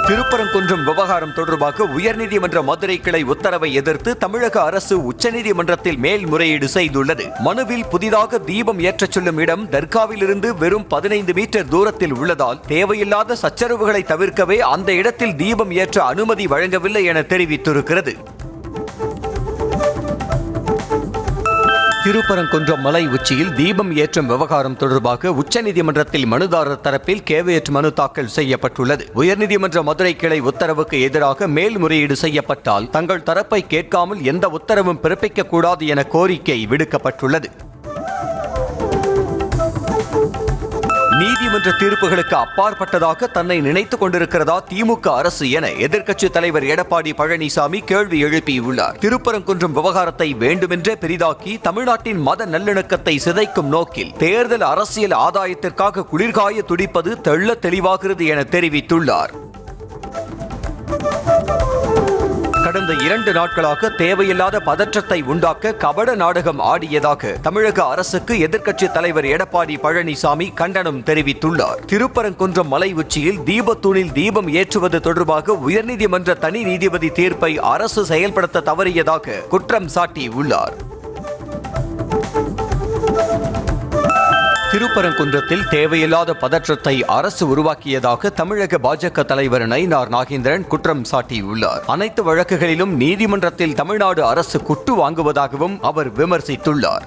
திருப்பரங்குன்றம் விவகாரம் தொடர்பாக உயர்நீதிமன்ற மதுரை கிளை உத்தரவை எதிர்த்து தமிழக அரசு உச்சநீதிமன்றத்தில் மேல்முறையீடு செய்துள்ளது. மனுவில் புதிதாக தீபம் ஏற்றச் சொல்லும் இடம் தர்காவிலிருந்து வெறும் 15 மீட்டர் தூரத்தில் உள்ளதால் தேவையில்லாத சச்சரவுகளை தவிர்க்கவே அந்த இடத்தில் தீபம் ஏற்ற அனுமதி வழங்கவில்லை என தெரிவித்திருக்கிறது. திருப்பரங்குன்றம் மலை உச்சியில் தீபம் ஏற்றும் விவகாரம் தொடர்பாக உச்சநீதிமன்றத்தில் மனுதாரர் தரப்பில் கேவியட் மனு தாக்கல் செய்யப்பட்டுள்ளது. உயர்நீதிமன்ற மதுரை கிளை உத்தரவுக்கு எதிராக மேல்முறையீடு செய்யப்பட்டால் தங்கள் தரப்பை கேட்காமல் எந்த உத்தரவும் பிறப்பிக்க கூடாது என கோரிக்கை விடுக்கப்பட்டுள்ளது. நீதிமன்ற தீர்ப்புகளுக்கு அப்பாற்பட்டதாக தன்னை நினைத்துக் கொண்டிருக்கிறதா திமுக அரசு என எதிர்க்கட்சித் தலைவர் எடப்பாடி பழனிசாமி கேள்வி எழுப்பியுள்ளார். திருப்பரங்குன்றம் விவகாரத்தை வேண்டுமென்றே பெரிதாக்கி தமிழ்நாட்டின் மத நல்லிணக்கத்தை சிதைக்கும் நோக்கில் தேர்தல் அரசியல் ஆதாயத்திற்காக குளிர்காய துடிப்பது தெள்ள தெளிவாகிறது என தெரிவித்துள்ளார். கடந்த 2 நாட்களாக தேவையில்லாத பதற்றத்தை உண்டாக்க கபட நாடகம் ஆடியதாக தமிழக அரசுக்கு எதிர்க்கட்சித் தலைவர் எடப்பாடி பழனிசாமி கண்டனம் தெரிவித்துள்ளார். திருப்பரங்குன்றம் மலை உச்சியில் தீபத்தூணில் தீபம் ஏற்றுவது தொடர்பாக உயர்நீதிமன்ற தனி நீதிபதி தீர்ப்பை அரசு செயல்படுத்த தவறியதாக குற்றம் சாட்டியுள்ளார். திருப்பரங்குன்றத்தில் தேவையில்லாத பதற்றத்தை அரசு உருவாக்கியதாக தமிழக பாஜக தலைவர் நயினார் நாகேந்திரன் குற்றம் சாட்டியுள்ளார். அனைத்து வழக்குகளிலும் நீதிமன்றத்தில் தமிழ்நாடு அரசு குட்டு வாங்குவதாகவும் அவர் விமர்சித்துள்ளார்.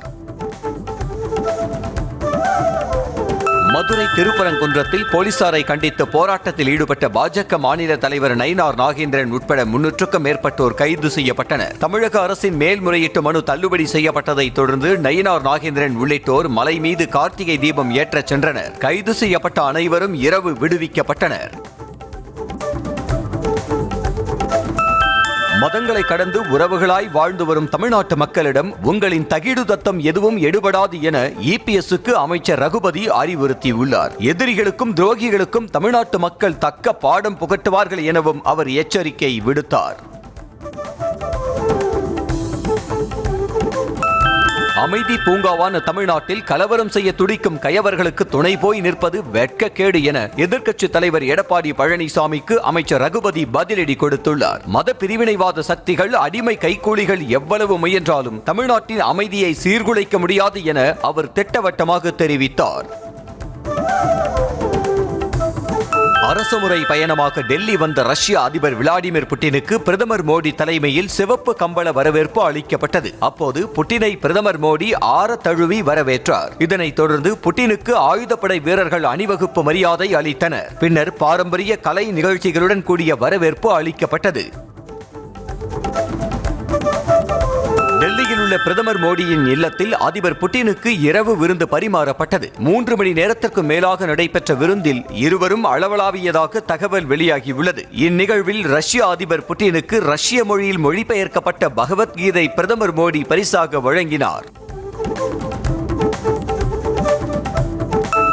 மதுரை திருப்பரங்குன்றத்தில் போலீசாரை கண்டித்து போராட்டத்தில் ஈடுபட்ட பாஜக மாநில தலைவர் நயினார் நாகேந்திரன் உட்பட 300க்கும் மேற்பட்டோர் கைது செய்யப்பட்டனர். தமிழக அரசின் மேல்முறையீட்டு மனு தள்ளுபடி செய்யப்பட்டதை தொடர்ந்து நயினார் நாகேந்திரன் உள்ளிட்டோர் மலை மீது கார்த்திகை தீபம் ஏற்றச் சென்றனர். கைது செய்யப்பட்ட அனைவரும் இரவு விடுவிக்கப்பட்டனர். மதங்களை கடந்து உறவுகளாய் வாழ்ந்து வரும் தமிழ்நாட்டு மக்களிடம் உங்களின் தகிடு தத்தம் எதுவும் எடுபடாது என இபிஎஸ்க்கு அமைச்சர் ரகுபதி அறிவுறுத்தியுள்ளார். எதிரிகளுக்கும் துரோகிகளுக்கும் தமிழ்நாட்டு மக்கள் தக்க பாடம் புகட்டுவார்கள் எனவும் அவர் எச்சரிக்கை விடுத்தார். அமைதி பூங்காவான தமிழ்நாட்டில் கலவரம் செய்ய துடிக்கும் கயவர்களுக்கு துணை போய் நிற்பது வெட்கக்கேடு என எதிர்க்கட்சித் தலைவர் எடப்பாடி பழனிசாமிக்கு அமைச்சர் ரகுபதி பதிலடி கொடுத்துள்ளார். மத பிரிவினைவாத சக்திகள் அடிமை கைக்கூலிகள் எவ்வளவு முயன்றாலும் தமிழ்நாட்டின் அமைதியை சீர்குலைக்க முடியாது என அவர் திட்டவட்டமாக தெரிவித்தார். அரசுமுறை பயணமாக டெல்லி வந்த ரஷ்ய அதிபர் விளாடிமிர் புட்டினுக்கு பிரதமர் மோடி தலைமையில் சிவப்பு கம்பள வரவேற்பு அளிக்கப்பட்டது. அப்போது புட்டினை பிரதமர் மோடி ஆற தழுவி வரவேற்றார். இதனைத் தொடர்ந்து புட்டினுக்கு ஆயுதப்படை வீரர்கள் அணிவகுப்பு மரியாதை அளித்தனர். பின்னர் பாரம்பரிய கலை நிகழ்ச்சிகளுடன் கூடிய வரவேற்பு அளிக்கப்பட்டது. டெல்லியில் உள்ள பிரதமர் மோடியின் இல்லத்தில் அதிபர் புட்டினுக்கு இரவு விருந்து பரிமாறப்பட்டது. 3 மணி நேரத்திற்கு மேலாக நடைபெற்ற விருந்தில் இருவரும் அளவலாவியதாக தகவல் வெளியாகியுள்ளது. இந்நிகழ்வில் ரஷ்ய அதிபர் புட்டினுக்கு ரஷ்ய மொழியில் மொழிபெயர்க்கப்பட்ட பகவத்கீதை பிரதமர் மோடி பரிசாக வழங்கினார்.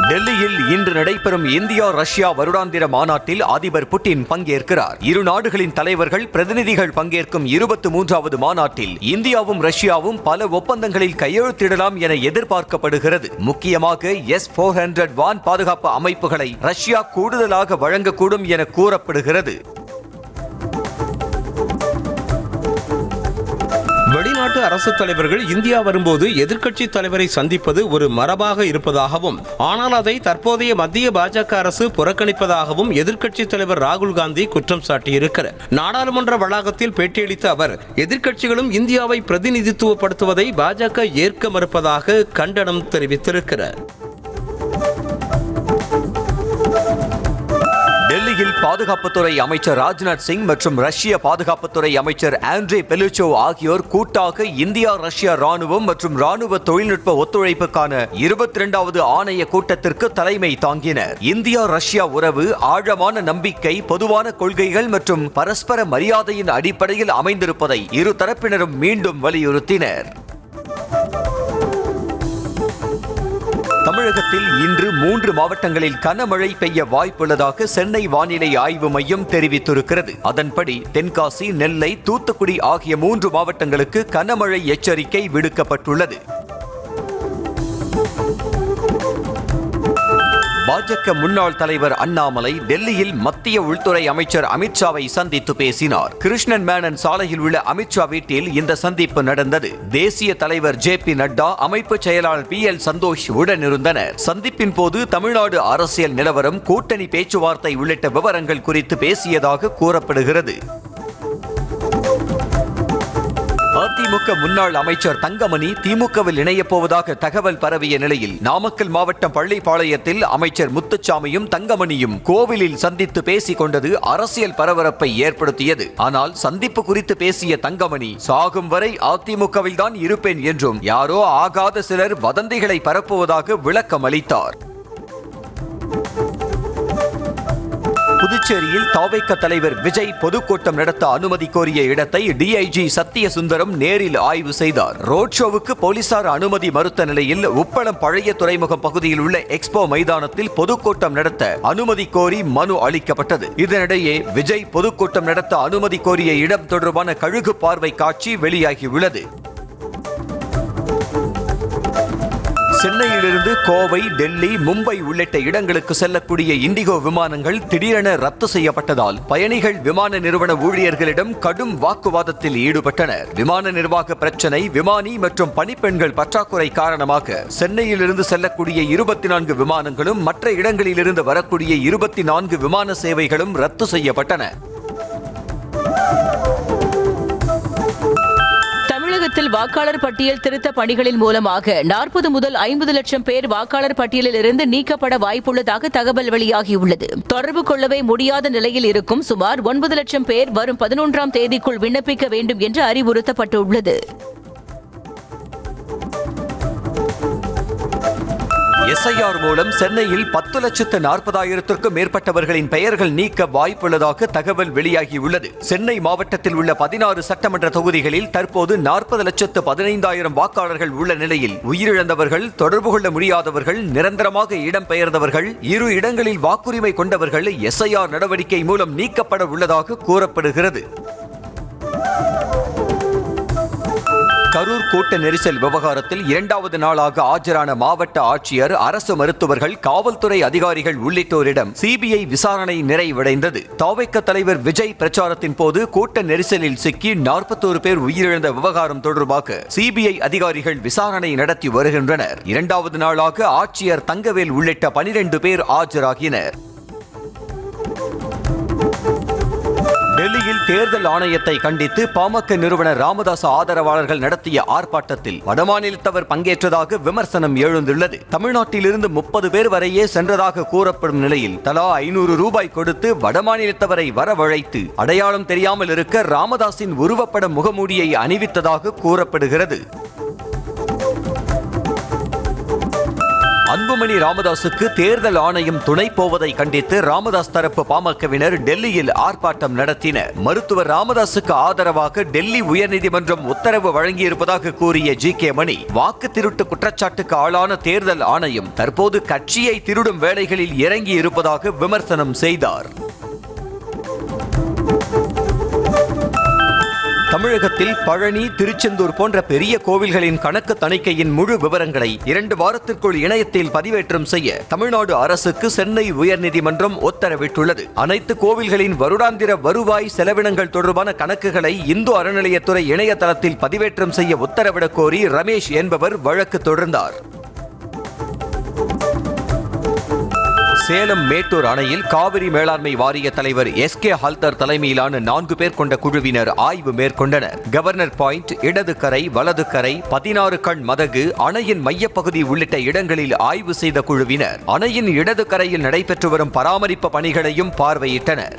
டெல்லியில் இன்று நடைபெறும் இந்தியா ரஷ்யா வருடாந்திர மாநாட்டில் அதிபர் புட்டின் பங்கேற்கிறார். இரு நாடுகளின் தலைவர்கள் பிரதிநிதிகள் பங்கேற்கும் 23வது மாநாட்டில் இந்தியாவும் ரஷ்யாவும் பல ஒப்பந்தங்களில் கையெழுத்திடலாம் என எதிர்பார்க்கப்படுகிறது. முக்கியமாக S-400 வான் பாதுகாப்பு அமைப்புகளை ரஷ்யா கூடுதலாக வழங்கக்கூடும் என கூறப்படுகிறது. வெளிநாட்டு அரசு தலைவர்கள் இந்தியா வரும்போது எதிர்க்கட்சி தலைவரை சந்திப்பது ஒரு மரபாக இருப்பதாகவும், ஆனால் அதை தற்போதைய மத்திய பாஜக அரசு புறக்கணிப்பதாகவும் எதிர்க்கட்சி தலைவர் ராகுல் காந்தி குற்றம் சாட்டியிருக்கிறார். நாடாளுமன்ற வளாகத்தில் பேட்டியளித்த அவர் எதிர்க்கட்சிகளும் இந்தியாவை பிரதிநிதித்துவப்படுத்துவதை பாஜக ஏற்க மறுப்பதாக கண்டனம் தெரிவித்திருக்கிறார். டெல்லியில் பாதுகாப்புத்துறை அமைச்சர் ராஜ்நாத் சிங் மற்றும் ரஷ்ய பாதுகாப்புத்துறை அமைச்சர் ஆண்ட்ரே பெலுச்சோவ் ஆகியோர் கூட்டாக இந்தியா ரஷ்யா ராணுவம் மற்றும் ராணுவ தொழில்நுட்ப ஒத்துழைப்புக்கான 22வது ஆணைய கூட்டத்திற்கு தலைமை தாங்கினர். இந்தியா ரஷ்யா உறவு ஆழமான நம்பிக்கை, பொதுவான கொள்கைகள் மற்றும் பரஸ்பர மரியாதையின் அடிப்படையில் அமைந்திருப்பதை இரு தரப்பினரும் மீண்டும் வலியுறுத்தினர். தமிழகத்தில் இன்று 3 மாவட்டங்களில் கனமழை பெய்ய வாய்ப்புள்ளதாக சென்னை வானிலை ஆய்வு மையம் தெரிவித்திருக்கிறது. அதன்படி தென்காசி, நெல்லை, தூத்துக்குடி ஆகிய 3 மாவட்டங்களுக்கு கனமழை எச்சரிக்கை விடுக்கப்பட்டுள்ளது. பாஜக முன்னாள் தலைவர் அண்ணாமலை டெல்லியில் மத்திய உள்துறை அமைச்சர் அமித்ஷாவை சந்தித்து பேசினார். கிருஷ்ணன் மேனன் சாலையில் உள்ள அமித்ஷா வீட்டில் இந்த சந்திப்பு நடந்தது. தேசிய தலைவர் ஜே.பி. நட்டா, அமைப்பு செயலாளர் பி.எல். சந்தோஷ் உடனிருந்தனர். சந்திப்பின் போது தமிழ்நாடு அரசியல் நிலவரம், கூட்டணி பேச்சுவார்த்தை உள்ளிட்ட விவரங்கள் குறித்து பேசியதாக கூறப்படுகிறது. அதிமுக முன்னாள் அமைச்சர் தங்கமணி திமுகவில் இணையப் போவதாக தகவல் பரவிய நிலையில் நாமக்கல் மாவட்டம் பள்ளிப்பாளையத்தில் அமைச்சர் முத்துச்சாமியும் தங்கமணியும் கோவிலில் சந்தித்து பேசிக் கொண்டது அரசியல் பரபரப்பை ஏற்படுத்தியது. ஆனால் சந்திப்பு குறித்து பேசிய தங்கமணி, சாகும் வரை அதிமுகவில் தான் இருப்பேன் என்றும் யாரோ ஆகாத சிலர் வதந்திகளை பரப்புவதாக விளக்கம் அளித்தார். புதுச்சேரியில் தவிக தலைவர் விஜய் பொதுக்கூட்டம் நடத்த அனுமதி கோரிய இடத்தை டிஐஜி சத்தியசுந்தரம் நேரில் ஆய்வு செய்தார். ரோட் ஷோவுக்கு போலீசார் அனுமதி மறுத்த நிலையில் உப்பளம் பழைய துறைமுகம் பகுதியில் உள்ள எக்ஸ்போ மைதானத்தில் பொதுக்கூட்டம் நடத்த அனுமதி கோரி மனு அளிக்கப்பட்டது. இதனிடையே விஜய் பொதுக்கூட்டம் நடத்த அனுமதி கோரிய இடம் தொடர்பான கழுகு பார்வை காட்சி வெளியாகியுள்ளது. சென்னையிலிருந்து கோவை, டெல்லி, மும்பை உள்ளிட்ட இடங்களுக்கு செல்லக்கூடிய இண்டிகோ விமானங்கள் திடீரென ரத்து செய்யப்பட்டதால் பயணிகள் விமான நிறுவன ஊழியர்களிடம் கடும் வாக்குவாதத்தில் ஈடுபட்டனர். விமான நிர்வாக பிரச்சனை, விமானி மற்றும் பணிப்பெண்கள் பற்றாக்குறை காரணமாக சென்னையிலிருந்து செல்லக்கூடிய 24 விமானங்களும் மற்ற இடங்களிலிருந்து வரக்கூடிய 24 விமான சேவைகளும் ரத்து செய்யப்பட்டன. தமிழகத்தில் வாக்காளர் பட்டியல் திருத்த பணிகளின் மூலமாக 40 முதல் 50 லட்சம் பேர் வாக்காளர் பட்டியலில் இருந்து நீக்கப்பட வாய்ப்புள்ளதாக தகவல் வெளியாகியுள்ளது. தொடர்பு கொள்ளவே முடியாத நிலையில் இருக்கும் சுமார் 9 லட்சம் பேர் வரும் 11ஆம் தேதிக்குள் விண்ணப்பிக்க வேண்டும் என்று அறிவுறுத்தப்பட்டுள்ளது. எஸ்ஐஆர் மூலம் சென்னையில் 10,40,000க்கும் மேற்பட்டவர்களின் பெயர்கள் நீக்க வாய்ப்புள்ளதாக தகவல் வெளியாகியுள்ளது. சென்னை மாவட்டத்தில் உள்ள 16 சட்டமன்ற தொகுதிகளில் தற்போது 40,15,000 வாக்காளர்கள் உள்ள நிலையில் உயிரிழந்தவர்கள், தொடர்பு கொள்ள முடியாதவர்கள், நிரந்தரமாக இடம்பெயர்ந்தவர்கள், 2 இடங்களில் வாக்குரிமை கொண்டவர்கள் எஸ்ஐஆர் நடவடிக்கை மூலம் நீக்கப்பட உள்ளதாக கூறப்படுகிறது. கரூர் கூட்ட நெரிசல் விவகாரத்தில் 2வது நாளாக ஆஜரான மாவட்ட ஆட்சியர், அரசு மருத்துவர்கள், காவல்துறை அதிகாரிகள் உள்ளிட்டோரிடம் சிபிஐ விசாரணை நிறைவடைந்தது. தவிக தலைவர் விஜய் பிரச்சாரத்தின் போது கூட்ட நெரிசலில் சிக்கி 41 பேர் உயிரிழந்த விவகாரம் தொடர்பாக சிபிஐ அதிகாரிகள் விசாரணை நடத்தி வருகின்றனர். 2வது நாளாக ஆட்சியர் தங்கவேல் உள்ளிட்ட 12 பேர் ஆஜராகினர். டெல்லியில் தேர்தல் ஆணையத்தை கண்டித்து பாமக நிறுவனர் ராமதாஸ் ஆதரவாளர்கள் நடத்திய ஆர்ப்பாட்டத்தில் வடமாநிலத்தவர் பங்கேற்றதாக விமர்சனம் எழுந்துள்ளது. தமிழ்நாட்டிலிருந்து 30 பேர் வரையே சென்றதாக கூறப்படும் நிலையில் தலா 500 ரூபாய் கொடுத்து வடமாநிலத்தவரை வரவழைத்து அடையாளம் தெரியாமல் இருக்க ராமதாஸின் உருவப்பட முகமூடியை அணிவித்ததாக கூறப்படுகிறது. அன்புமணி ராமதாசுக்கு தேர்தல் ஆணையம் துணை போவதை கண்டித்து ராமதாஸ் தரப்பு பாமகவினர் டெல்லியில் ஆர்ப்பாட்டம் நடத்தினர். மருத்துவர் ராமதாசுக்கு ஆதரவாக டெல்லி உயர்நீதிமன்றம் உத்தரவு வழங்கியிருப்பதாக கூறிய ஜி.கே. மணி, வாக்கு திருட்டு குற்றச்சாட்டுக்கு ஆளான தேர்தல் ஆணையம் தற்போது கட்சியை திருடும் வேலைகளில் இறங்கி இருப்பதாக விமர்சனம் செய்தார். தமிழகத்தில் பழனி, திருச்செந்தூர் போன்ற பெரிய கோவில்களின் கணக்கு தணிக்கையின் முழு விவரங்களை 2 வாரத்திற்குள் இணையத்தில் பதிவேற்றம் செய்ய தமிழ்நாடு அரசுக்கு சென்னை உயர்நீதிமன்றம் உத்தரவிட்டுள்ளது. அனைத்து கோவில்களின் வருடாந்திர வருவாய், செலவினங்கள் தொடர்பான கணக்குகளை இந்து அறநிலையத்துறை இணையதளத்தில் பதிவேற்றம் செய்ய உத்தரவிடக் கோரி ரமேஷ் என்பவர் வழக்கு தொடர்ந்தார். சேலம் மேட்டூர் அணையில் காவிரி மேலாண்மை வாரிய தலைவர் எஸ்.கே. ஹல்தர் தலைமையிலான 4 பேர் கொண்ட குழுவினர் ஆய்வு மேற்கொண்டனர். கவர்னர் பாயிண்ட், இடது கரை, வலது கரை, 16 கண் மதகு, அணையின் மையப்பகுதி உள்ளிட்ட இடங்களில் ஆய்வு செய்த குழுவினர் அணையின் இடது கரையில் நடைபெற்று வரும் பராமரிப்பு பணிகளையும் பார்வையிட்டனர்.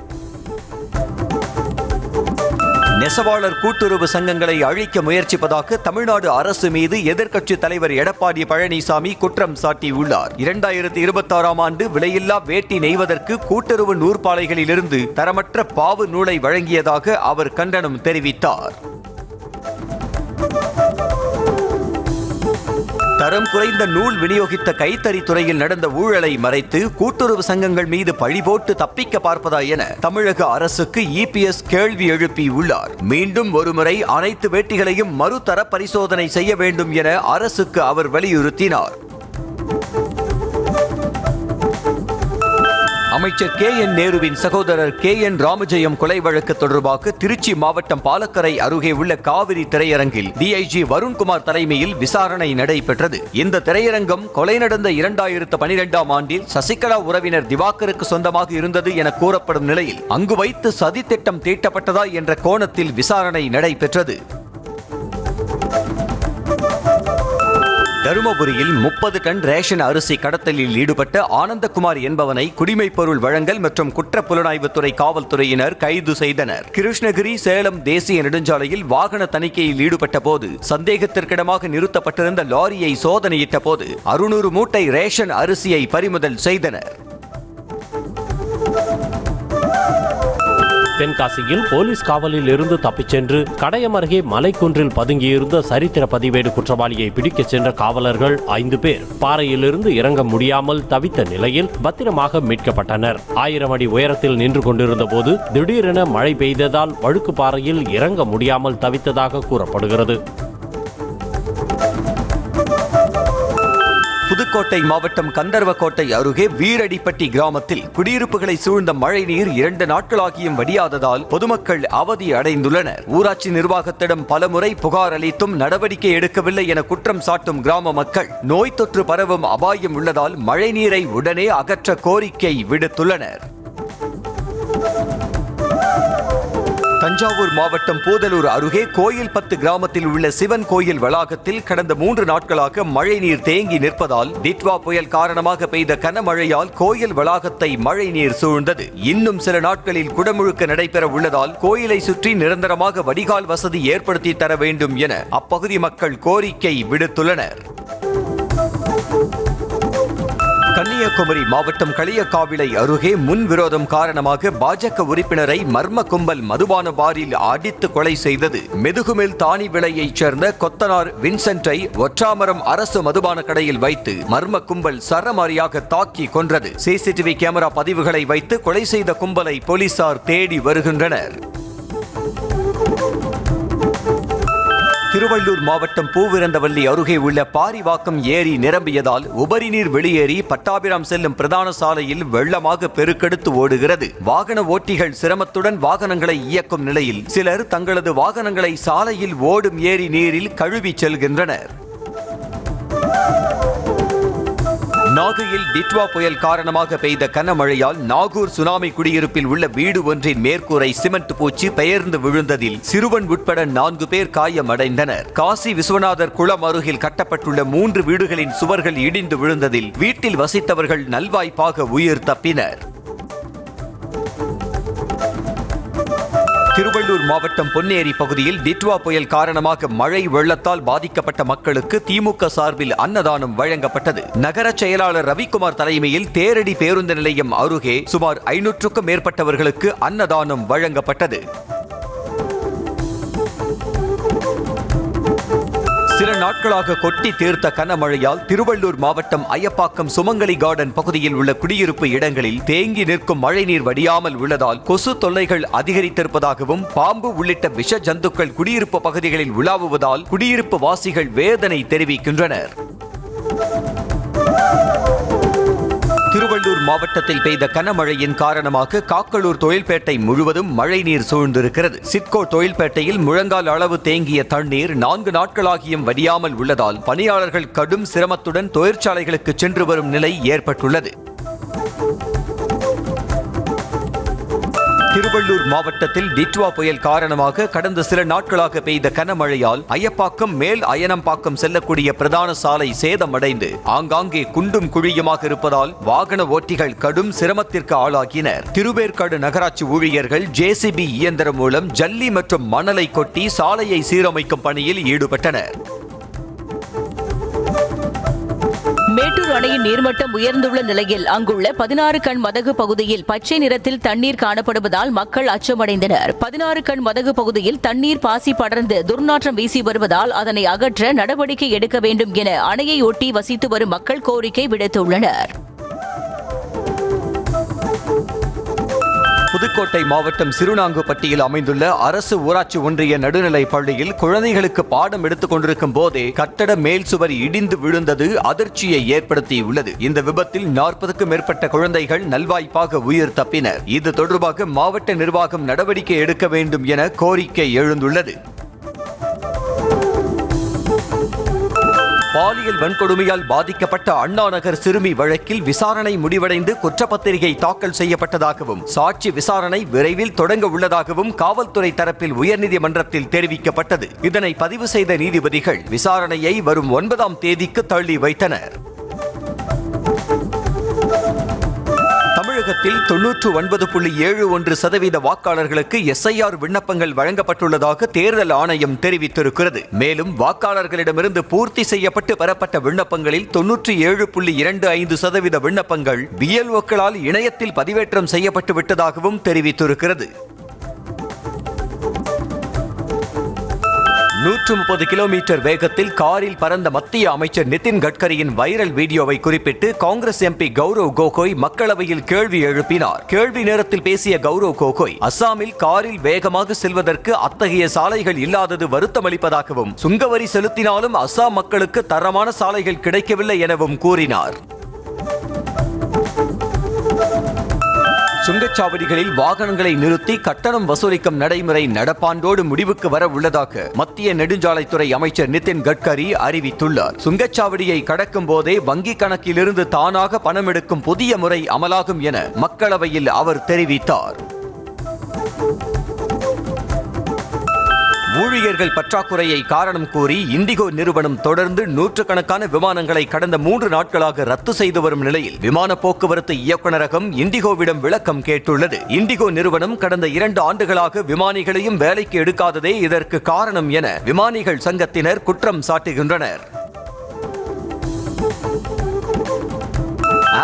நெசவாளர் கூட்டுறவு சங்கங்களை அழிக்க முயற்சிப்பதாக தமிழ்நாடு அரசு மீது எதிர்க்கட்சித் தலைவர் எடப்பாடி பழனிசாமி குற்றம் சாட்டியுள்ளார். 2026ஆம் ஆண்டு விலையில்லா வேட்டி நெய்வதற்கு கூட்டுறவு நூற்பாலைகளிலிருந்து தரமற்ற பாவு நூலை வழங்கியதாக அவர் கண்டனம் தெரிவித்தார். தரம் குறைந்த நூல் விநியோகித்த கைத்தறி துறையில் நடந்த ஊழலை மறைத்து கூட்டுறவு சங்கங்கள் மீது பழி போட்டு தப்பிக்க பார்ப்பதா என தமிழக அரசுக்கு இபிஎஸ் கேள்வி எழுப்பியுள்ளார். மீண்டும் ஒருமுறை அனைத்து வேட்டிகளையும் மறுதர பரிசோதனை செய்ய வேண்டும் என அரசுக்கு அவர் வலியுறுத்தினார். அமைச்சர் KN நேருவின் சகோதரர் KN ராமஜெயம் கொலை வழக்கு தொடர்பாக திருச்சி மாவட்டம் பாலக்கரை அருகே உள்ள காவிரி திரையரங்கில் DIG வருண்குமார் தலைமையில் விசாரணை நடைபெற்றது. இந்த திரையரங்கம் கொலை நடந்த 2012ஆம் ஆண்டில் சசிகலா உறவினர் திவாகருக்கு சொந்தமாக இருந்தது என கூறப்படும் நிலையில் அங்கு வைத்து சதி திட்டம் தீட்டப்பட்டதா என்ற கோணத்தில் விசாரணை நடைபெற்றது. தருமபுரியில் 30 டன் ரேஷன் அரிசி கடத்தலில் ஈடுபட்ட ஆனந்தகுமார் என்பவனை குடிமைப்பொருள் வழங்கல் மற்றும் குற்றப்புலனாய்வுத்துறை காவல்துறையினர் கைது செய்தனர். கிருஷ்ணகிரி சேலம் தேசிய நெடுஞ்சாலையில் வாகன தணிக்கையில் ஈடுபட்ட போது சந்தேகத்திற்கிடமாக நிறுத்தப்பட்டிருந்த லாரியை சோதனையிட்ட போது 600 மூட்டை ரேஷன் அரிசியை பறிமுதல் செய்தனர். தென்காசியில் போலீஸ் காவலில் இருந்து தப்பிச் சென்று கடையம் அருகே மலைக்குன்றில் பதுங்கியிருந்த சரித்திர பதிவேடு குற்றவாளியை பிடிக்கச் சென்ற காவலர்கள் 5 பேர் பாறையிலிருந்து இறங்க முடியாமல் தவித்த நிலையில் பத்திரமாக மீட்கப்பட்டனர். 1000 அடி உயரத்தில் நின்று கொண்டிருந்த போது திடீரென மழை பெய்ததால் வழுக்கு பாறையில் இறங்க முடியாமல் தவித்ததாக கூறப்படுகிறது. புதுக்கோட்டை மாவட்டம் கந்தர்வக்கோட்டை அருகே வீரடிப்பட்டி கிராமத்தில் குடியிருப்புகளை சூழ்ந்த மழைநீர் 2 நாட்களாகியும் வடியாததால் பொதுமக்கள் அவதி அடைந்துள்ளனர். ஊராட்சி நிர்வாகத்திடம் பலமுறை புகார் அளித்தும் நடவடிக்கை எடுக்கவில்லை என குற்றம் சாட்டும் கிராம மக்கள் நோய் தொற்று பரவும் அபாயம் உள்ளதால் மழைநீரை உடனே அகற்ற கோரிக்கை விடுத்துள்ளனர். தஞ்சாவூர் மாவட்டம் பூதலூர் அருகே கோயில்பத்து கிராமத்தில் உள்ள சிவன் கோயில் வளாகத்தில் கடந்த 3 நாட்களாக மழைநீர் தேங்கி நிற்பதால் டிட்வா புயல் காரணமாக பெய்த கனமழையால் கோயில் வளாகத்தை மழைநீர் சூழ்ந்தது. இன்னும் சில நாட்களில் குடமுழுக்கு நடைபெற உள்ளதால் கோயிலை சுற்றி நிரந்தரமாக வடிகால் வசதி ஏற்படுத்தி தர வேண்டும் என அப்பகுதி மக்கள் கோரிக்கை விடுத்துள்ளனர். கன்னியாகுமரி மாவட்டம் களியக்காவிளை அருகே முன்விரோதம் காரணமாக பாஜக உறுப்பினரை மர்ம கும்பல் மதுபான பாரில் அடித்து கொலை செய்தது. மெதுகுமேல் தானி விலையைச் சேர்ந்த கொத்தனார் வின்சென்டை ஒற்றாமரம் அரசு மதுபான கடையில் வைத்து மர்ம கும்பல் சரமாரியாக தாக்கி கொன்றது. CCTV கேமரா பதிவுகளை வைத்து கொலை செய்த கும்பலை போலீசார் தேடி வருகின்றனர். திருவள்ளூர் மாவட்டம் பூவிரந்தவல்லி அருகே உள்ள பாரிவாக்கம் ஏரி நிரம்பியதால் உபரி நீர் வெளியேறி பட்டாபிராம் செல்லும் பிரதான சாலையில் வெள்ளமாக பெருக்கெடுத்து ஓடுகிறது. வாகன ஓட்டிகள் சிரமத்துடன் வாகனங்களை இயக்கும் நிலையில் சிலர் தங்களது வாகனங்களை சாலையில் ஓடும் ஏரி நீரில் கழுவி செல்கின்றனர். நாகையில் டிட்வா புயல் காரணமாக பெய்த கனமழையால் நாகூர் சுனாமி குடியிருப்பில் உள்ள வீடு ஒன்றின் மேற்கூரை சிமெண்ட் பூச்சி பெயர்ந்து விழுந்ததில் சிறுவன் உட்பட 4 பேர் காயமடைந்தனர். காசி விஸ்வநாதர் குளம் அருகில் கட்டப்பட்டுள்ள 3 வீடுகளின் சுவர்கள் இடிந்து விழுந்ததில் வீட்டில் வசித்தவர்கள் நல்வாய்ப்பாக உயிர் தப்பினர். திருவள்ளூர் மாவட்டம் பொன்னேரி பகுதியில் டிட்வா புயல் காரணமாக மழை வெள்ளத்தால் பாதிக்கப்பட்ட மக்களுக்கு திமுக சார்பில் அன்னதானம் வழங்கப்பட்டது. நகர செயலாளர் ரவிக்குமார் தலைமையில் தேரடி பேருந்து நிலையம் அருகே சுமார் 500க்கும் மேற்பட்டவர்களுக்கு அன்னதானம் வழங்கப்பட்டது. சில நாட்களாக கொட்டி தீர்த்த கனமழையால் திருவள்ளூர் மாவட்டம் அய்யப்பாக்கம் சுமங்கலி கார்டன் பகுதியில் உள்ள குடியிருப்பு இடங்களில் தேங்கி நிற்கும் மழைநீர் வடியாமல் உள்ளதால் கொசு தொல்லைகள் அதிகரித்திருப்பதாகவும் பாம்பு உள்ளிட்ட விஷ ஜந்துக்கள் குடியிருப்பு பகுதிகளில் உலாவுவதால் குடியிருப்பு வாசிகள் வேதனை தெரிவிக்கின்றனர். திருவள்ளூர் மாவட்டத்தில் பெய்த கனமழையின் காரணமாக காக்கலூர் தொழில்பேட்டை முழுவதும் மழைநீர் சூழ்ந்திருக்கிறது. சிட்கோ தொழில்பேட்டையில் முழங்கால் அளவு தேங்கிய தண்ணீர் 4 நாட்களாகியும் வடியாமல் உள்ளதால் பணியாளர்கள் கடும் சிரமத்துடன் தொழிற்சாலைகளுக்கு சென்று வரும் நிலை ஏற்பட்டுள்ளது. திருவள்ளூர் மாவட்டத்தில் டிட்வா புயல் காரணமாக கடந்த சில நாட்களாக பெய்த கனமழையால் அய்யப்பாக்கம் மேல் அயனம்பாக்கம் செல்லக்கூடிய பிரதான சாலை சேதமடைந்து ஆங்காங்கே குண்டும் குழியுமாக இருப்பதால் வாகன ஓட்டிகள் கடும் சிரமத்திற்கு ஆளாகினர். திருவேற்காடு நகராட்சி ஊழியர்கள் JCB இயந்திரம் மூலம் ஜல்லி மற்றும் மணலை கொட்டி சாலையை சீரமைக்கும் பணியில் ஈடுபட்டனர். மேட்டூர் அணையின் நீர்மட்டம் உயர்ந்துள்ள நிலையில் அங்குள்ள 16 கண் மதகு பகுதியில் பச்சை நிறத்தில் தண்ணீர் காணப்படுவதால் மக்கள் அச்சமடைந்தனர். 16 கண் மதகு பகுதியில் தண்ணீர் பாசி படர்ந்து துர்நாற்றம் வீசி வருவதால் அதனை அகற்ற நடவடிக்கை எடுக்க வேண்டும் என அணையை ஒட்டி வசித்து வரும் மக்கள் கோரிக்கை விடுத்துள்ளனர். புதுக்கோட்டை மாவட்டம் சிறுநாங்குப்பட்டியில் அமைந்துள்ள அரசு ஊராட்சி ஒன்றிய நடுநிலைப் பள்ளியில் குழந்தைகளுக்கு பாடம் எடுத்துக் கொண்டிருக்கும் போதே கட்டட மேல் சுவர் இடிந்து விழுந்தது அதிர்ச்சியை ஏற்படுத்தியுள்ளது. இந்த விபத்தில் 40க்கும் மேற்பட்ட குழந்தைகள் நல்வாய்ப்பாக உயிர் தப்பினர். இது தொடர்பாக மாவட்ட நிர்வாகம் நடவடிக்கை எடுக்க வேண்டும் என கோரிக்கை எழுந்துள்ளது. பாலியல் வன்கொடுமையால் பாதிக்கப்பட்ட அண்ணா நகர் சிறுமி வழக்கில் விசாரணை முடிவடைந்து குற்றப்பத்திரிகை தாக்கல் செய்யப்பட்டதாகவும் சாட்சி விசாரணை விரைவில் தொடங்க உள்ளதாகவும் காவல்துறை தரப்பில் உயர்நீதிமன்றத்தில் தெரிவிக்கப்பட்டது. இதனை பதிவு செய்த நீதிபதிகள் விசாரணையை வரும் 9ஆம் தேதிக்கு தள்ளி வைத்தனர். தமிழகத்தில் 99.71% வாக்காளர்களுக்கு SIR விண்ணப்பங்கள் வழங்கப்பட்டுள்ளதாக தேர்தல் ஆணையம் தெரிவித்திருக்கிறது. மேலும் வாக்காளர்களிடமிருந்து பூர்த்தி செய்யப்பட்டு பெறப்பட்ட விண்ணப்பங்களில் 97.25% விண்ணப்பங்கள் BLOக்களால் இணையத்தில் பதிவேற்றம் செய்யப்பட்டு விட்டதாகவும் தெரிவித்திருக்கிறது. 130 கிலோமீட்டர் வேகத்தில் காரில் பறந்த மத்திய அமைச்சர் நிதின் கட்கரியின் வைரல் வீடியோவை குறிப்பிட்டு காங்கிரஸ் MP கௌரவ் கோகோய் மக்களவையில் கேள்வி எழுப்பினார். கேள்வி நேரத்தில் பேசிய கௌரவ் கோகோய் அசாமில் காரில் வேகமாக செல்வதற்கு அத்தகைய சாலைகள் இல்லாதது வருத்தமளிப்பதாகவும் சுங்கவரி செலுத்தினாலும் அசாம் மக்களுக்கு தரமான சாலைகள் கிடைக்கவில்லை எனவும் கூறினார். சுங்கச்சாவடிகளில் வாகனங்களை நிறுத்தி கட்டணம் வசூலிக்கும் நடைமுறை நடப்பாண்டோடு முடிவுக்கு வர உள்ளதாக மத்திய நெடுஞ்சாலைத்துறை அமைச்சர் நிதின் கட்கரி அறிவித்துள்ளார். சுங்கச்சாவடியை கடக்கும் போதே வங்கி கணக்கிலிருந்து தானாக பணம் எடுக்கும் புதிய முறை அமலாகும் என மக்களவையில் அவர் தெரிவித்தார். ஊழியர்கள் பற்றாக்குறையை காரணம் கூறி இண்டிகோ நிறுவனம் தொடர்ந்து நூற்றுக்கணக்கான விமானங்களை கடந்த 3 நாட்களாக ரத்து செய்து வரும் நிலையில் விமான போக்குவரத்து இயக்குநரகம் இண்டிகோவிடம் விளக்கம் கேட்டுள்ளது. இண்டிகோ நிறுவனம் கடந்த 2 ஆண்டுகளாக விமானிகளையும் வேலைக்கு எடுக்காததே இதற்கு காரணம் என விமானிகள் சங்கத்தினர் குற்றம் சாட்டுகின்றனர்.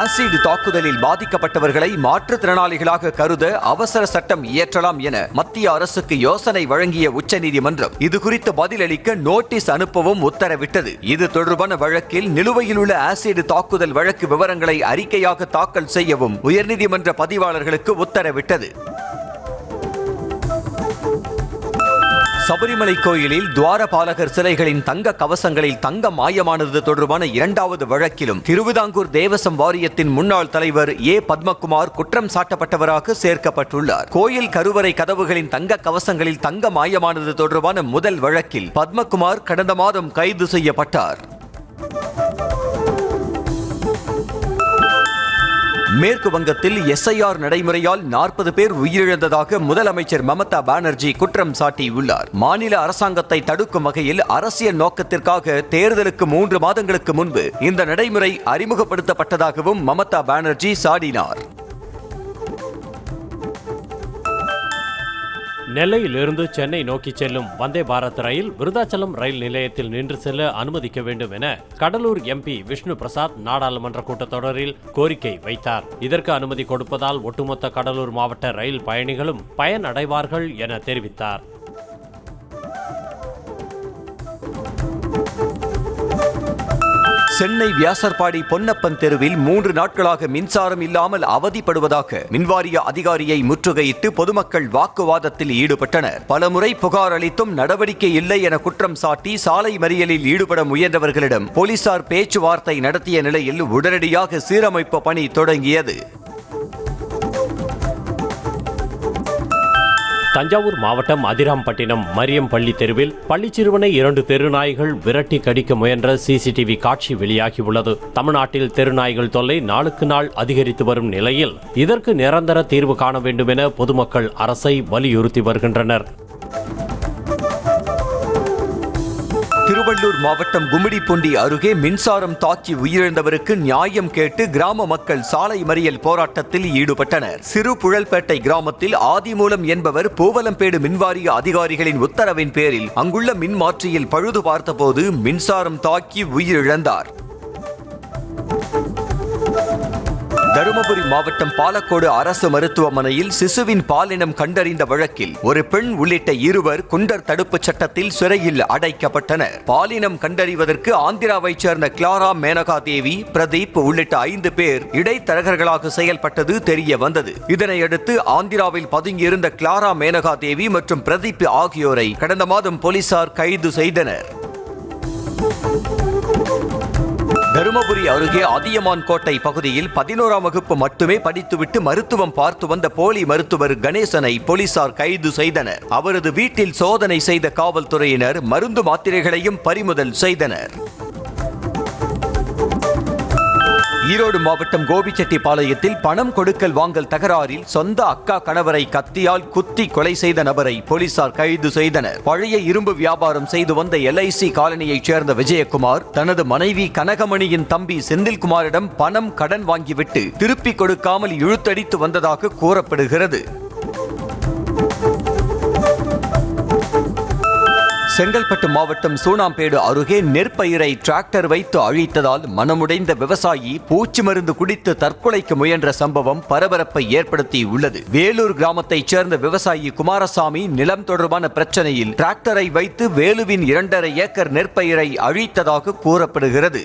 ஆசிட் தாக்குதலில் பாதிக்கப்பட்டவர்களை மாற்றுத்திறனாளிகளாக கருத அவசர சட்டம் இயற்றலாம் என மத்திய அரசுக்கு யோசனை வழங்கிய உச்சநீதிமன்றம் இதுகுறித்து பதிலளிக்க நோட்டீஸ் அனுப்பவும் உத்தரவிட்டது. இது தொடர்பான வழக்கில் நிலுவையில் உள்ள ஆசிட் தாக்குதல் வழக்கு விவரங்களை அறிக்கையாக தாக்கல் செய்யவும் உயர்நீதிமன்ற பதிவாளர்களுக்கு உத்தரவிட்டது. சபரிமலை கோயிலில் துவாரபாலகர் சிலைகளின் தங்க கவசங்களில் தங்கம் மாயமானது தொடர்பான 2வது வழக்கிலும் திருவிதாங்கூர் தேவசம் வாரியத்தின் முன்னாள் தலைவர் பத்மகுமார் குற்றம் சாட்டப்பட்டவராக சேர்க்கப்பட்டுள்ளார். கோயில் கருவறை கதவுகளின் தங்க கவசங்களில் தங்கம் மாயமானது தொடர்பான முதல் வழக்கில் பத்மகுமார் கடந்த மாதம் கைது செய்யப்பட்டார். மேற்கு வங்கத்தில் SIR நடைமுறையால் 40 பேர் உயிரிழந்ததாக முதலமைச்சர் மமதா பானர்ஜி குற்றம் சாட்டியுள்ளார். மாநில அரசாங்கத்தை தடுக்கும் வகையில் அரசியல் நோக்கத்திற்காக தேர்தலுக்கு 3 மாதங்களுக்கு முன்பு இந்த நடைமுறை அறிமுகப்படுத்தப்பட்டதாகவும் மமதா பானர்ஜி சாடினார். நெல்லையிலிருந்து சென்னை நோக்கி செல்லும் வந்தே பாரத் ரயில் விருதாச்சலம் ரயில் நிலையத்தில் நின்று செல்ல அனுமதிக்க வேண்டும் என கடலூர் MP விஷ்ணு பிரசாத் நாடாளுமன்ற கூட்டத்தொடரில் கோரிக்கை வைத்தார். இதற்கு அனுமதி கொடுப்பதால் ஒட்டுமொத்த கடலூர் மாவட்ட ரயில் பயணிகளும் பயனடைவார்கள் என தெரிவித்தார். சென்னை வியாசர்பாடி பொன்னப்பன் தெருவில் 3 நாட்களாக மின்சாரம் இல்லாமல் அவதிப்படுவதாக மின்வாரிய அதிகாரியை முற்றுகையிட்டு பொதுமக்கள் வாக்குவாதத்தில் ஈடுபட்டனர். பலமுறை புகார் அளித்தும் நடவடிக்கை இல்லை என குற்றம் சாட்டி சாலை மறியலில் ஈடுபட முயன்றவர்களிடம் போலீசார் பேச்சுவார்த்தை நடத்திய நிலையில் உடனடியாக சீரமைப்பு பணி தொடங்கியது. தஞ்சாவூர் மாவட்டம் அதிராம்பட்டினம் மரியம்பள்ளி தெருவில் பள்ளி சிறுவனை 2 தெருநாய்கள் விரட்டி கடிக்க முயன்ற CCTV காட்சி வெளியாகியுள்ளது. தமிழ்நாட்டில் தெருநாய்கள் தொல்லை நாளுக்கு நாள் அதிகரித்து வரும் நிலையில் இதற்கு நிரந்தர தீர்வு காண வேண்டும் என பொதுமக்கள் அரசை வலியுறுத்தி வருகின்றனர். திருவள்ளூர் மாவட்டம் கும்மிடிப்பூண்டி அருகே மின்சாரம் தாக்கி உயிரிழந்தவருக்கு நியாயம் கேட்டு கிராம மக்கள் சாலை மறியல் போராட்டத்தில் ஈடுபட்டனர். சிறு புழல்பேட்டை கிராமத்தில் ஆதிமூலம் என்பவர் பூவலம்பேடு மின்வாரிய அதிகாரிகளின் உத்தரவின் பேரில் அங்குள்ள மின்மாற்றியில் பழுது பார்த்தபோது மின்சாரம் தாக்கி உயிரிழந்தார். தருமபுரி மாவட்டம் பாலக்கோடு அரசு மருத்துவமனையில் சிசுவின் பாலினம் கண்டறிந்த வழக்கில் ஒரு பெண் உள்ளிட்ட 2 குண்டர் தடுப்பு சட்டத்தில் சிறையில் அடைக்கப்பட்டனர். பாலினம் கண்டறிவதற்கு ஆந்திராவைச் சேர்ந்த கிளாரா மேனகா தேவி, பிரதீப் உள்ளிட்ட 5 பேர் இடைத்தரகர்களாக செயல்பட்டது தெரிய வந்தது. இதனையடுத்து ஆந்திராவில் பதுங்கியிருந்த கிளாரா மேனகா தேவி மற்றும் பிரதீப் ஆகியோரை கடந்த மாதம் போலீசார் கைது செய்தனர். தருமபுரி அருகே அதியமான் கோட்டை பகுதியில் 11ஆம் வகுப்பு மட்டுமே படித்துவிட்டு மருத்துவம் பார்த்து வந்த போலி மருத்துவர் கணேசனை போலீசார் கைது செய்தனர். அவரது வீட்டில் சோதனை செய்த காவல்துறையினர் மருந்து மாத்திரைகளையும் பறிமுதல் செய்தனர். ஈரோடு மாவட்டம் கோபிச்செட்டிப்பாளையத்தில் பணம் கொடுக்கல் வாங்கல் தகராறில் சொந்த அக்கா கணவரை கத்தியால் குத்தி கொலை செய்த நபரை போலீசார் கைது செய்தனர். பழைய இரும்பு வியாபாரம் செய்து வந்த LIC காலனியைச் சேர்ந்த விஜயகுமார் தனது மனைவி கனகமணியின் தம்பி செந்தில்குமாரிடம் பணம் கடன் வாங்கிவிட்டு திருப்பிக் கொடுக்காமல் இழுத்தடித்து வந்ததாக கூறப்படுகிறது. செங்கல்பட்டு மாவட்டம் சூனாம்பேடு அருகே நெற்பயிரை டிராக்டர் வைத்து அழித்ததால் மனமுடைந்த விவசாயி பூச்சி மருந்து குடித்து தற்கொலைக்கு முயன்ற சம்பவம் பரபரப்பை ஏற்படுத்தியுள்ளது. வேலூர் கிராமத்தைச் சேர்ந்த விவசாயி குமாரசாமி நிலம் தொடர்பான பிரச்சனையில் டிராக்டரை வைத்து வேலுவின் 2.5 ஏக்கர் நெற்பயிரை அழித்ததாக கூறப்படுகிறது.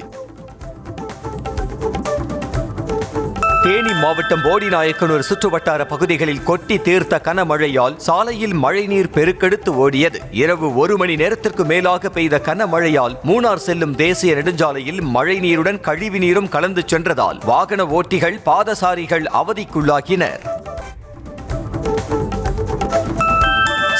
தேனி மாவட்டம் போடிநாயக்கனூர் சுற்றுவட்டார பகுதிகளில் கொட்டி தீர்த்த கனமழையால் சாலையில் மழைநீர் பெருக்கெடுத்து ஓடியது. இரவு 1 மணி நேரத்திற்கு மேலாக பெய்த கனமழையால் மூணார் செல்லும் தேசிய நெடுஞ்சாலையில் மழைநீருடன் கழிவு நீரும் கலந்து சென்றதால் வாகன ஓட்டிகள், பாதசாரிகள் அவதிக்குள்ளாகினர்.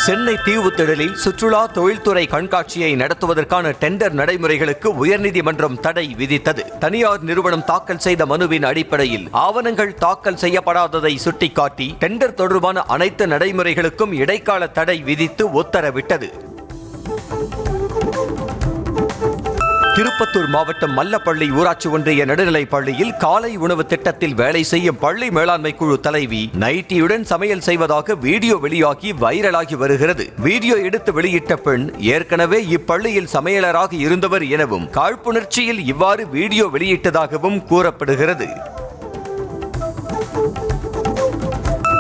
சென்னை தீவுத்திடலில் சுற்றுலா தொழில்துறை கண்காட்சியை நடத்துவதற்கான டெண்டர் நடைமுறைகளுக்கு உயர்நீதிமன்றம் தடை விதித்தது. தனியார் நிறுவனம் தாக்கல் செய்த மனுவின் அடிப்படையில் ஆவணங்கள் தாக்கல் செய்யப்படாததை சுட்டிக்காட்டி டெண்டர் தொடர்பான அனைத்து நடைமுறைகளுக்கும் இடைக்கால தடை விதித்து உத்தரவிட்டது. திருப்பத்தூர் மாவட்டம் மல்லப்பள்ளி ஊராட்சி ஒன்றிய நடுநிலைப் பள்ளியில் காலை உணவு திட்டத்தில் வேலை செய்யும் பள்ளி மேலாண்மை குழு தலைவி நைட்டியுடன் சமையல் செய்வதாக வீடியோ வெளியாகி வைரலாகி வருகிறது. வீடியோ எடுத்து வெளியிட்ட பெண் ஏற்கனவே இப்பள்ளியில் சமையலராக இருந்தவர் எனவும் காழ்ப்புணர்ச்சியில் இவ்வாறு வீடியோ வெளியிட்டதாகவும் கூறப்படுகிறது.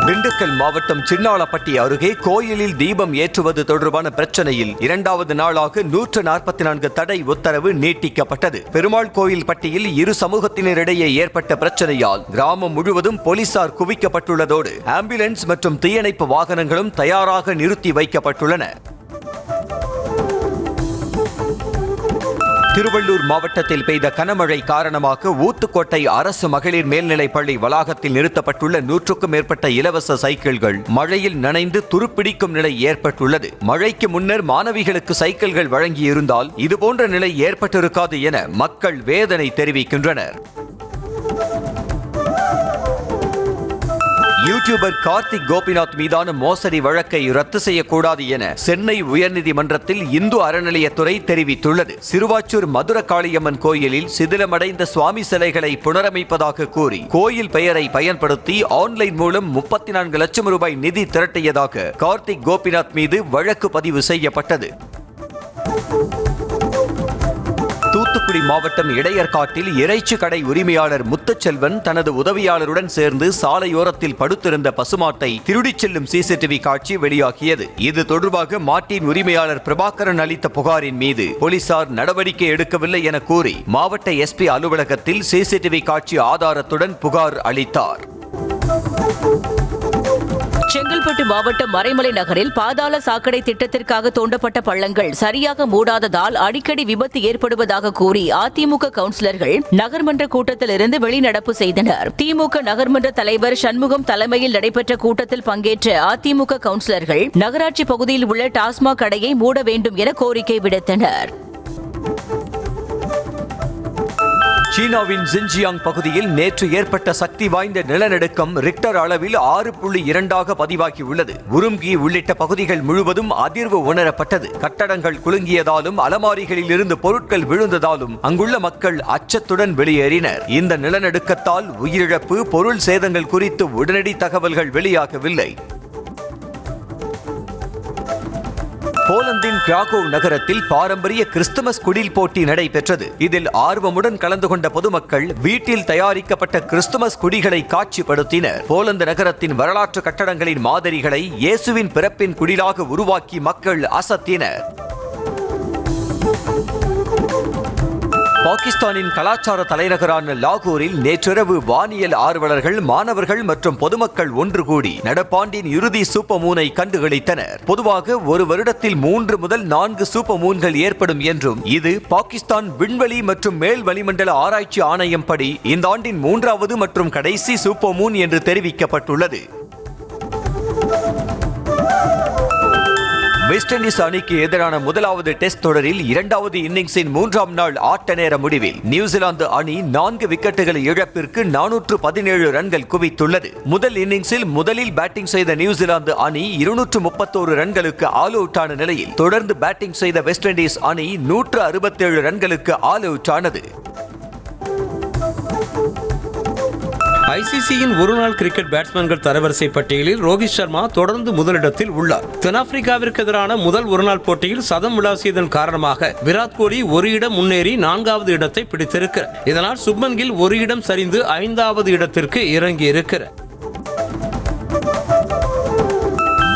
திண்டுக்கல் மாவட்டம் சின்னாளப்பட்டி அருகே கோயிலில் தீபம் ஏற்றுவது தொடர்பான பிரச்சனையில் 2வது நாளாக 144 தடை உத்தரவு நீட்டிக்கப்பட்டது. பெருமாள் கோயில் பட்டியில் இரு சமூகத்தினரிடையே ஏற்பட்ட பிரச்சனையால் கிராமம் முழுவதும் போலீசார் குவிக்கப்பட்டுள்ளதோடு ஆம்புலன்ஸ் மற்றும் தீயணைப்பு வாகனங்களும் தயாராக நிறுத்தி வைக்கப்பட்டுள்ளன. திருவள்ளூர் மாவட்டத்தில் பெய்த கனமழை காரணமாக ஊத்துக்கோட்டை அரசு மகளிர் மேல்நிலைப் பள்ளி வளாகத்தில் நிறுத்தப்பட்டுள்ள 100க்கும் மேற்பட்ட இலவச சைக்கிள்கள் மழையில் நனைந்து துருப்பிடிக்கும் நிலை ஏற்பட்டுள்ளது. மழைக்கு முன்னர் மாணவிகளுக்கு சைக்கிள்கள் வழங்கியிருந்தால் இதுபோன்ற நிலை ஏற்பட்டிருக்காது என மக்கள் வேதனை தெரிவிக்கின்றனர். யூடியூபர் கார்த்திக் கோபிநாத் மீதான மோசடி வழக்கை ரத்து செய்யக்கூடாது என சென்னை உயர்நீதிமன்றத்தில் இந்து அறநிலையத்துறை தெரிவித்துள்ளது. சிறுவாச்சூர் மதுர காளியம்மன் கோயிலில் சிதிலமடைந்த சுவாமி சிலைகளை புனரமைப்பதாக கூறி கோயில் பெயரை பயன்படுத்தி ஆன்லைன் மூலம் 34 லட்சம் ரூபாய் நிதி திரட்டியதாக கார்த்திக் கோபிநாத் மீது வழக்கு பதிவு செய்யப்பட்டது. தூத்துக்குடி மாவட்டம் இடையர்காட்டில் இறைச்சி கடை உரிமையாளர் முத்துச்செல்வன் தனது உதவியாளருடன் சேர்ந்து சாலையோரத்தில் படுத்திருந்த பசுமாட்டை திருடிச் செல்லும் CCTV காட்சி வெளியாகியது. இது தொடர்பாக மாட்டின் உரிமையாளர் பிரபாகரன் அளித்த புகாரின் மீது போலீசார் நடவடிக்கை எடுக்கவில்லை என கூறி மாவட்ட SP அலுவலகத்தில் CCTV காட்சி ஆதாரத்துடன் புகார் அளித்தார். செங்கல்பட்டு மாவட்டம் மறைமலை நகரில் பாதாள சாக்கடை திட்டத்திற்காக தோண்டப்பட்ட பள்ளங்கள் சரியாக மூடாததால் அடிக்கடி விபத்து ஏற்படுவதாக கூறி அதிமுக கவுன்சிலர்கள் நகர்மன்ற கூட்டத்தில் இருந்து வெளிநடப்பு செய்தனர். திமுக நகர்மன்ற தலைவர் சண்முகம் தலைமையில் நடைபெற்ற கூட்டத்தில் பங்கேற்ற அதிமுக கவுன்சிலர்கள் நகராட்சி பகுதியில் உள்ள டாஸ்மாக் கடையை மூட வேண்டும் என கோரிக்கை விடுத்தனர். சீனாவின் ஜின்ஜியாங் பகுதியில் நேற்று ஏற்பட்ட சக்தி வாய்ந்த நிலநடுக்கம் ரிக்டர் அளவில் 6.2 பதிவாகியுள்ளது. உரும்கி உள்ளிட்ட பகுதிகள் முழுவதும் அதிர்வு உணரப்பட்டது. கட்டடங்கள் குலுங்கியதாலும் அலமாரிகளில் இருந்து பொருட்கள் விழுந்ததாலும் அங்குள்ள மக்கள் அச்சத்துடன் வெளியேறினர். இந்த நிலநடுக்கத்தால் உயிரிழப்பு, பொருள் சேதங்கள் குறித்து உடனடி தகவல்கள் வெளியாகவில்லை. போலந்தின் கிராகோவ் நகரத்தில் பாரம்பரிய கிறிஸ்துமஸ் குடில் போட்டி நடைபெற்றது. இதில் ஆர்வமுடன் கலந்து கொண்ட பொதுமக்கள் வீட்டில் தயாரிக்கப்பட்ட கிறிஸ்துமஸ் குடிகளை காட்சிப்படுத்தினர். போலந்து நகரத்தின் வரலாற்று கட்டடங்களின் மாதிரிகளை இயேசுவின் பிறப்பின் குடிலாக உருவாக்கி மக்கள் அசத்தினர். பாகிஸ்தானின் கலாச்சார தலைநகரான லாகூரில் நேற்றிரவு வானியல் ஆர்வலர்கள், மாணவர்கள் மற்றும் பொதுமக்கள் ஒன்று கூடி நடப்பாண்டின் இறுதி சூப்பர் மூனை கண்டுகளித்தனர். பொதுவாக ஒரு வருடத்தில் 3 முதல் 4 சூப்பர் மூன்கள் ஏற்படும் என்றும் இது பாகிஸ்தான் விண்வெளி மற்றும் மேல் வளிமண்டல ஆராய்ச்சி ஆணையம் படி இந்த ஆண்டின் 3வது மற்றும் கடைசி சூப்பர் மூன் என்று தெரிவிக்கப்பட்டுள்ளது. வெஸ்ட் இண்டீஸ் அணிக்கு எதிரான முதலாவது டெஸ்ட் தொடரில் 2வது இன்னிங்ஸின் 3ஆம் நாள் ஆட்ட நேர முடிவில் நியூசிலாந்து அணி 4 விக்கெட்டுகள் இழப்பிற்கு 417 ரன்கள் குவித்துள்ளது. முதல் இன்னிங்ஸில் முதலில் பேட்டிங் செய்த நியூசிலாந்து அணி 231 ரன்களுக்கு ஆல் அவுட் ஆன நிலையில் தொடர்ந்து பேட்டிங் செய்த வெஸ்ட் இண்டீஸ் அணி 167 ரன்களுக்கு ஆல் அவுட் ஆனது. ஐசிசியின் ஒருநாள் கிரிக்கெட் பேட்ஸ்மேன்கள் தரவரிசை பட்டியலில் ரோஹித் சர்மா தொடர்ந்து முதலிடத்தில் உள்ளார். தென்னாப்பிரிக்காவிற்கு எதிரான முதல் ஒருநாள் போட்டியில் சதம் விளாசியதன் காரணமாக விராட் கோலி ஒரு இடம் முன்னேறி 4வது இடத்தை பிடித்திருக்கிறார். இதனால் சுப்மன் கில் ஒரு இடம் சரிந்து 5வது இடத்திற்கு இறங்கியிருக்கிறார்.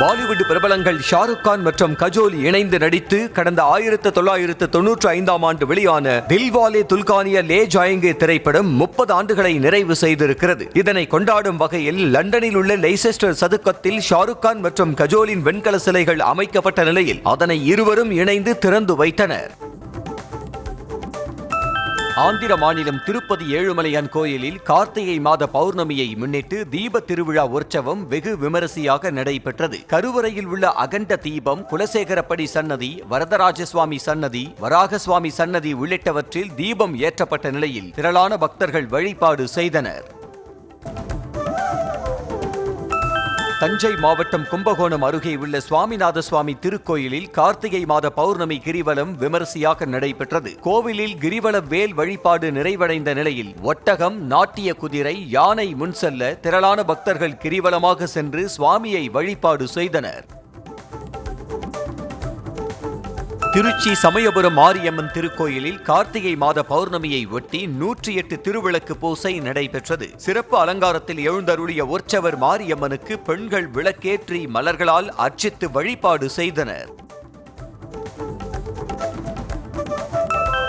பாலிவுட் பிரபலங்கள் ஷாருக் கான் மற்றும் கஜோல் இணைந்து நடித்து கடந்த 1995ஆம் ஆண்டு வெளியான தில்வாலே துல்கானியா லே ஜாயங்கே திரைப்படம் 30 ஆண்டுகளை நிறைவு செய்திருக்கிறது. இதனை கொண்டாடும் வகையில் லண்டனில் உள்ள லெய்செஸ்டர் சதுக்கத்தில் ஷாருக் கான் மற்றும் கஜோலின் வெண்கல சிலைகள் அமைக்கப்பட்ட நிலையில் அதனை இருவரும் இணைந்து திறந்து வைத்தனர். ஆந்திர மாநிலம் திருப்பதி ஏழுமலையான் கோயிலில் கார்த்திகை மாத பௌர்ணமியை முன்னிட்டு தீப திருவிழா உற்சவம் வெகு விமரிசையாக நடைபெற்றது. கருவறையில் உள்ள அகண்ட தீபம், குலசேகரப்படி சன்னதி, வரதராஜசுவாமி சன்னதி, வராகசுவாமி சன்னதி உள்ளிட்டவற்றில் தீபம் ஏற்றப்பட்ட நிலையில் திரளான பக்தர்கள் வழிபாடு செய்தனர். தஞ்சை மாவட்டம் கும்பகோணம் அருகே உள்ள சுவாமிநாத சுவாமி திருக்கோயிலில் கார்த்திகை மாத பௌர்ணமி கிரிவலம் விமரிசையாக நடைபெற்றது. கோவிலில் கிரிவல வேல் வழிபாடு நிறைவடைந்த நிலையில் ஒட்டகம், நாட்டிய குதிரை, யானை முன் செல்ல திரளான பக்தர்கள் கிரிவலமாக சென்று சுவாமியை வழிபாடு செய்தனர். திருச்சி சமயபுரம் மாரியம்மன் திருக்கோயிலில் கார்த்திகை மாத பௌர்ணமியை ஒட்டி 108 திருவிளக்கு பூசை நடைபெற்றது. சிறப்பு அலங்காரத்தில் எழுந்தருளிய உற்சவர் மாரியம்மனுக்கு பெண்கள் விளக்கேற்றி மலர்களால் அர்ச்சித்து வழிபாடு செய்தனர்.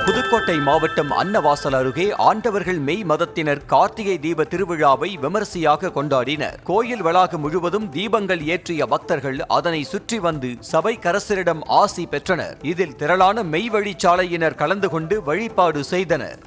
புதுக்கோட்டை மாவட்டம் அன்னவாசல் அருகே ஆண்டவர்கள் மெய் மதத்தினர் கார்த்திகை தீப திருவிழாவை விமரிசையாக கொண்டாடினர். கோயில் வளாகம் முழுவதும் தீபங்கள் ஏற்றிய பக்தர்கள் அதனை சுற்றி வந்து சபை கரசரிடம் ஆசி பெற்றனர். இதில் திரளான மெய் வழிச்சாலையினர் கலந்து கொண்டு வழிபாடு செய்தனர்.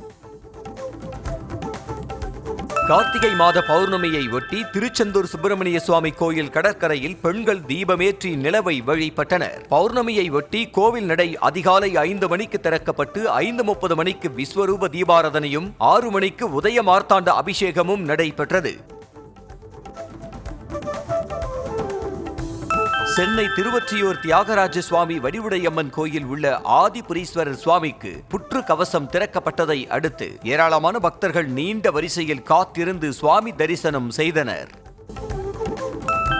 கார்த்திகை மாத பௌர்ணமியை ஒட்டி திருச்செந்தூர் சுப்பிரமணிய சுவாமி கோயில் கடற்கரையில் பெண்கள் தீபமேற்றி நிலவை வழிபட்டனர். பௌர்ணமியை ஒட்டி கோவில் நடை அதிகாலை 5 மணிக்கு திறக்கப்பட்டு 5:30 மணிக்கு விஸ்வரூப தீபாராதனையும் 6 மணிக்கு உதய மார்த்தாண்ட அபிஷேகமும் நடைபெற்றது. சென்னை திருவொற்றியூர் தியாகராஜ சுவாமி வடிவுடையம்மன் கோயில் உள்ள ஆதிபுரீஸ்வரர் சுவாமிக்கு புற்று கவசம் திறக்கப்பட்டதை அடுத்து ஏராளமான பக்தர்கள் நீண்ட வரிசையில் காத்திருந்து சுவாமி தரிசனம் செய்தனர்.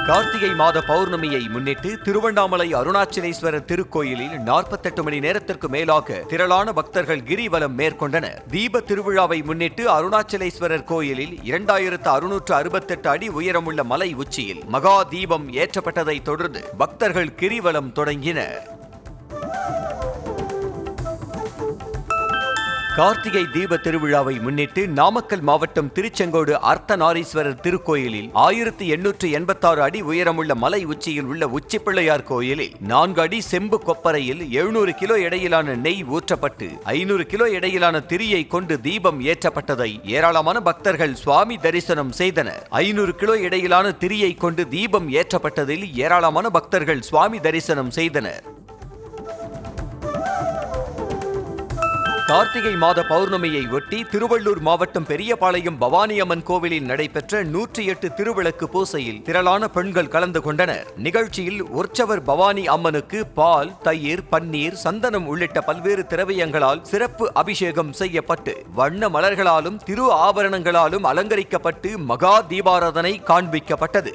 கார்த்திகை மாத பௌர்ணமியை முன்னிட்டு திருவண்ணாமலை அருணாச்சலேஸ்வரர் திருக்கோயிலில் 48 மணி நேரத்திற்கு மேலாக திரளான பக்தர்கள் கிரிவலம் மேற்கொண்டனர். தீப திருவிழாவை முன்னிட்டு அருணாச்சலேஸ்வரர் கோயிலில் 2668 அடி உயரமுள்ள மலை உச்சியில் மகா தீபம் ஏற்றப்பட்டதை தொடர்ந்து பக்தர்கள் கிரிவலம் தொடங்கினர். கார்த்திகை தீப திருவிழாவை முன்னிட்டு நாமக்கல் மாவட்டம் திருச்செங்கோடு அர்த்தநாரீஸ்வரர் திருக்கோயிலில் 1886 அடி உயரமுள்ள மலை உச்சியில் உள்ள உச்சிப்பிள்ளையார் கோயிலில் 4 அடி செம்பு கொப்பரையில் 700 கிலோ எடையிலான நெய் ஊற்றப்பட்டு 500 கிலோ எடையிலான திரியை கொண்டு தீபம் ஏற்றப்பட்டதை ஏராளமான பக்தர்கள் சுவாமி தரிசனம் செய்தனர். 500 கிலோ எடையிலான திரியை கொண்டு தீபம் ஏற்றப்பட்டதில் ஏராளமான பக்தர்கள் சுவாமி தரிசனம் செய்தனர். கார்த்திகை மாத பௌர்ணமியை ஒட்டி திருவள்ளூர் மாவட்டம் பெரியபாளையம் பவானி அம்மன் கோவிலில் நடைபெற்ற 108 திருவிளக்கு பூசையில் திரளான பெண்கள் கலந்து கொண்டனர். நிகழ்ச்சியில் உற்சவர் பவானி அம்மனுக்கு பால், தயிர், பன்னீர், சந்தனம் உள்ளிட்ட பல்வேறு திரவியங்களால் சிறப்பு அபிஷேகம் செய்யப்பட்டு வண்ண மலர்களாலும் திரு ஆபரணங்களாலும் அலங்கரிக்கப்பட்டு மகா தீபாராதனை காண்பிக்கப்பட்டது.